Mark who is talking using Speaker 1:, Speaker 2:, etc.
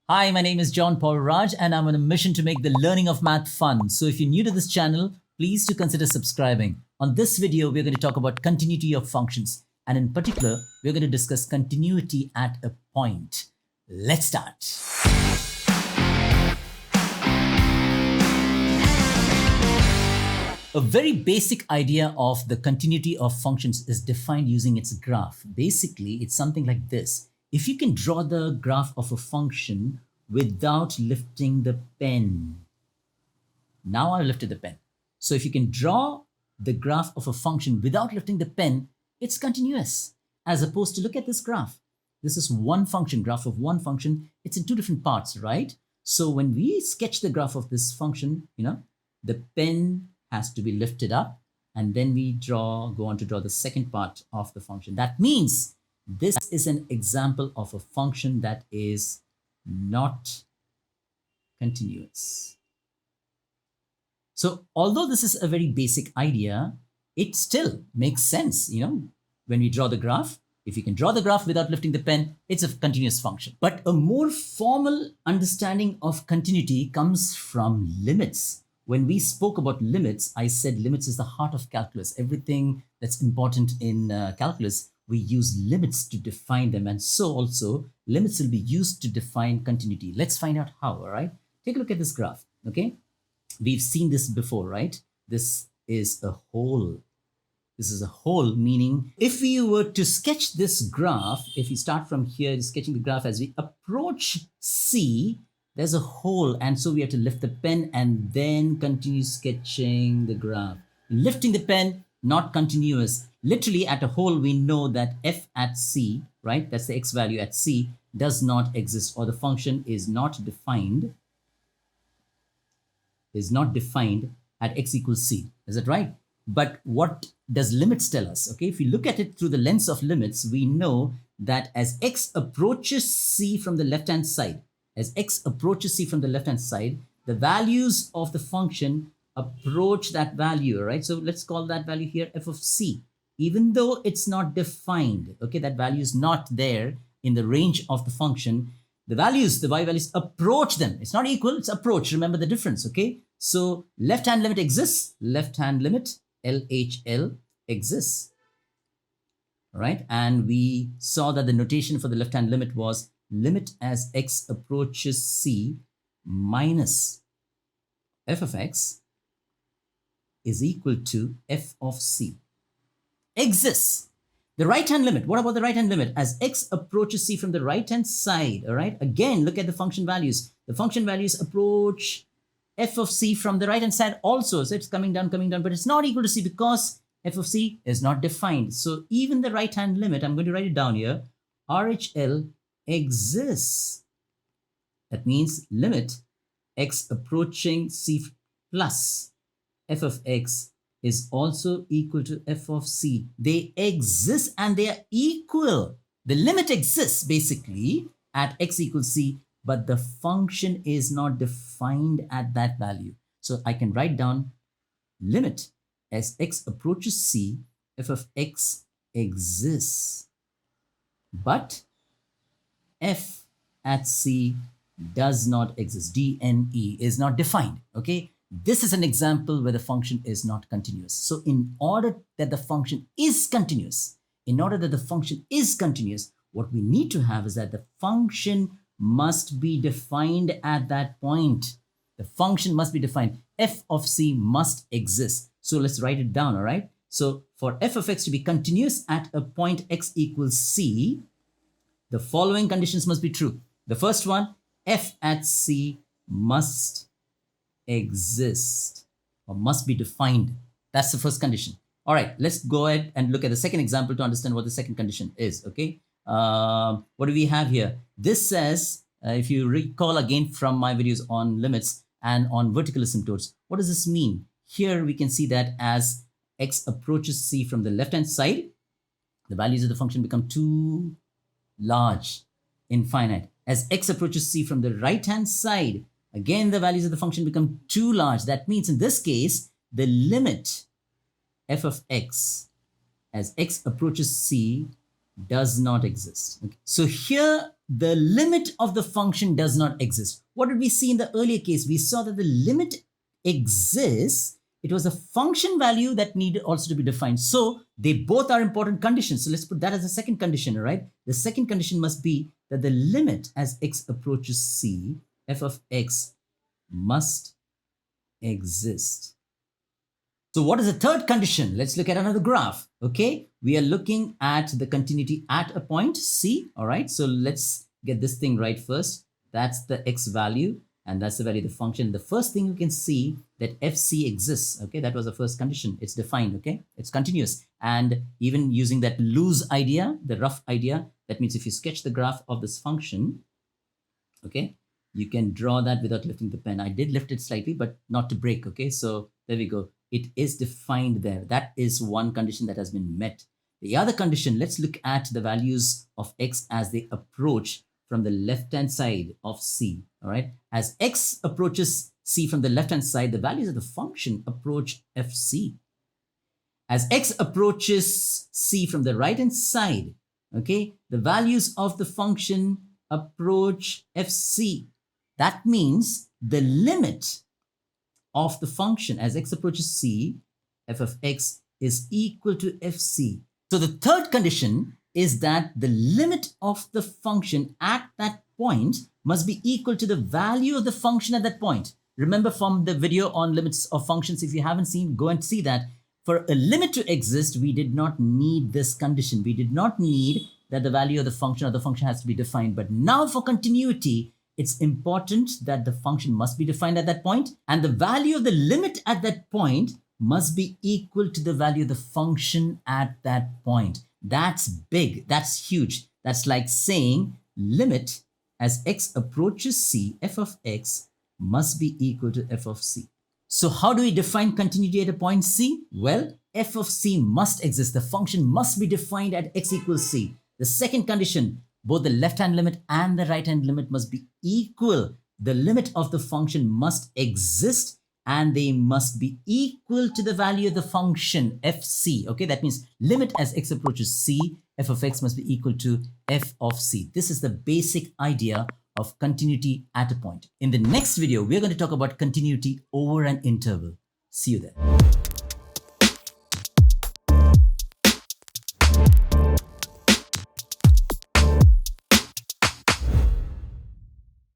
Speaker 1: Hi, my name is John Paul Raj, and I'm on a mission to make the learning of math fun. So if you're new to this channel, please do consider subscribing. On this video, we're going to talk about continuity of functions. And in particular, we're going to discuss continuity at a point. Let's start. A very basic idea of the continuity of functions is defined using its graph. Basically, it's something like this. If you can draw the graph of a function without lifting the pen. Now I lifted the pen. So if you can draw the graph of a function without lifting the pen, it's continuous. As opposed to look at this graph. This is one function, graph of one function. It's in two different parts, right? So when we sketch the graph of this function, the pen has to be lifted up, and then we go on to draw the second part of the function. That means this is an example of a function that is not continuous. So although this is a very basic idea, it still makes sense, when we draw the graph. If you can draw the graph without lifting the pen, it's a continuous function. But a more formal understanding of continuity comes from limits. When we spoke about limits, I said limits is the heart of calculus. Everything that's important in calculus, we use limits to define them. And so also, limits will be used to define continuity. Let's find out how, all right? Take a look at this graph, okay? We've seen this before, right? This is a hole. This is a hole, meaning if we were to sketch this graph, if we start from here, sketching the graph as we approach C, there's a hole, and so we have to lift the pen and then continue sketching the graph. Lifting the pen, not continuous. Literally at a hole, we know that f at C, right? That's the x value at C, does not exist, or the function is not defined at x equals C. Is that right? But what does limits tell us? Okay, if we look at it through the lens of limits, we know that as x approaches C from the left-hand side, the values of the function approach that value, right? So let's call that value here f of C. Even though it's not defined, okay, that value is not there in the range of the function, the y values approach them. It's not equal, it's approach. Remember the difference, okay? So left-hand limit exists, left-hand limit, LHL exists, right? And we saw that the notation for the left-hand limit was limit as x approaches C minus f of x is equal to f of C. Exists. The right-hand limit, what about the right-hand limit? As x approaches C from the right-hand side, all right? Again, look at the function values. The function values approach f of C from the right-hand side also. So it's coming down, but it's not equal to C because f of C is not defined. So even the right-hand limit, I'm going to write it down here, RHL exists. That means limit x approaching C plus f of x is also equal to f of C. They exist and they are equal. The limit exists basically at x equals C, but the function is not defined at that value. So I can write down limit as x approaches C, f of x exists, but f at C does not exist. DNE is not defined, okay? This is an example where the function is not continuous. So in order that the function is continuous, what we need to have is that the function must be defined at that point. The function must be defined. F of C must exist. So let's write it down, all right? So for f of x to be continuous at a point x equals C, the following conditions must be true. The first one, f at C must exist or must be defined. That's the first condition. All right, let's go ahead and look at the second example to understand what the second condition is, okay? What do we have here? This says, if you recall again from my videos on limits and on vertical asymptotes, what does this mean? Here we can see that as x approaches C from the left-hand side, the values of the function become too large, infinite. As x approaches C from the right-hand side, again, the values of the function become too large. That means in this case, the limit f of x as x approaches C does not exist. Okay. So here the limit of the function does not exist. What did we see in the earlier case? We saw that the limit exists. It was a function value that needed also to be defined. So they both are important conditions. So let's put that as a second condition, all right? The second condition must be that the limit as x approaches c, f of x must exist. So what is the third condition? Let's look at another graph, okay? We are looking at the continuity at a point C, all right? So let's get this thing right first. That's the x value, and that's the value of the function. The first thing you can see that fc exists, okay? That was the first condition. It's defined, okay? It's continuous. And even using that loose idea, the rough idea, that means if you sketch the graph of this function, okay, you can draw that without lifting the pen. I did lift it slightly, but not to break, okay? So there we go. It is defined there. That is one condition that has been met. The other condition, let's look at the values of x as they approach from the left-hand side of c, all right? As x approaches c from the left-hand side, the values of the function approach fc. As x approaches c from the right-hand side, okay, the values of the function approach fc. That means the limit of the function as x approaches c, f of x is equal to fc. So the third condition is that the limit of the function at that point must be equal to the value of the function at that point. Remember from the video on limits of functions, if you haven't seen, go and see that. For a limit to exist, we did not need this condition. We did not need that the value of the function or the function has to be defined. But now for continuity, it's important that the function must be defined at that point, and the value of the limit at that point must be equal to the value of the function at that point. That's big. That's huge. That's like saying limit as x approaches c, f of x must be equal to f of c. So how do we define continuity at a point c? Well, f of c must exist. The function must be defined at x equals c. The second condition, both the left-hand limit and the right-hand limit must be equal. The limit of the function must exist and they must be equal to the value of the function fc. Okay, that means limit as x approaches c, f of x must be equal to f of c. This is the basic idea of continuity at a point. In the next video, we're going to talk about continuity over an interval. See you there.